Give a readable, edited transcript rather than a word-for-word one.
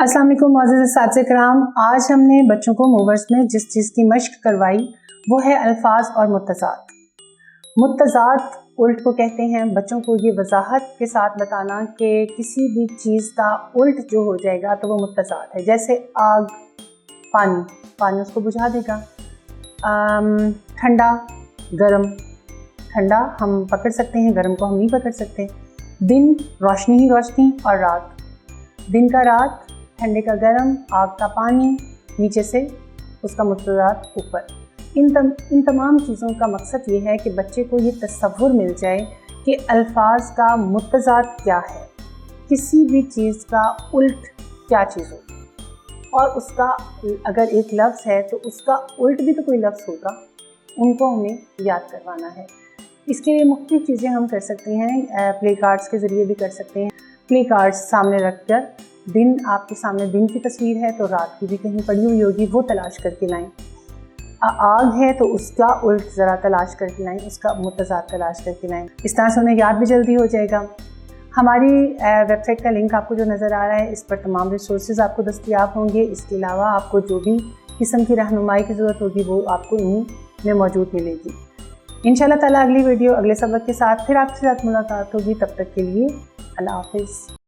अस्सलाम वालेकुम मौजूद साथी कराम। आज हमने बच्चों को मूवर्स में जिस चीज़ की मश्क करवाई वो है अल्फाज और मुत्तज़ात। मुत्तज़ात उल्ट को कहते हैं। बच्चों को ये वजाहत के साथ बताना कि किसी भी चीज़ का उल्ट जो हो जाएगा तो वो मुत्तज़ात है। जैसे आग, पानी, पानी उसको बुझा देगा। ठंडा, गरम, ठंडा हम पकड़ सकते हैं, गरम को हम नहीं पकड़ सकते। दिन, रोशनी ही रोशनी, और रात, दिन का रात, ठंडे का गर्म, आग का पानी, नीचे से उसका मुत्तज़ात ऊपर। इन तमाम चीज़ों का मकसद ये है कि बच्चे को ये तसव्वुर मिल जाए कि अल्फाज का मुत्तज़ात क्या है, किसी भी चीज़ का उल्ट क्या चीज़ होगी, और उसका अगर एक लफ्ज़ है तो उसका उल्ट भी तो कोई लफ्ज़ होगा, उनको हमें याद करवाना है। इसके लिए मुख्तलिफ़ चीज़ें हम कर सकते हैं, प्ले कार्ड्स के ज़रिए भी कर सकते हैं। प्ले कार्ड्स सामने रखकर, दिन आपके सामने दिन की तस्वीर है तो रात की भी कहीं पड़ी हुई होगी, वो तलाश करके लाएं। आग है तो उसका उल्ट ज़रा तलाश करके लाएं, उसका मुत्तज़ात तलाश करके लाएं। इस तरह से उन्हें याद भी जल्दी हो जाएगा। हमारी वेबसाइट का लिंक आपको जो नज़र आ रहा है, इस पर तमाम रिसोर्सेज आपको दस्तयाब होंगे। इसके अलावा आपको जो भी किस्म की रहनुमाई की ज़रूरत होगी वो आपको इन्हीं में मौजूद मिलेगी। इंशाअल्लाह ताला अगली वीडियो अगले सबक के साथ फिर आपके साथ मुलाकात होगी। तब तक के लिए अल्लाह हाफ़िज़।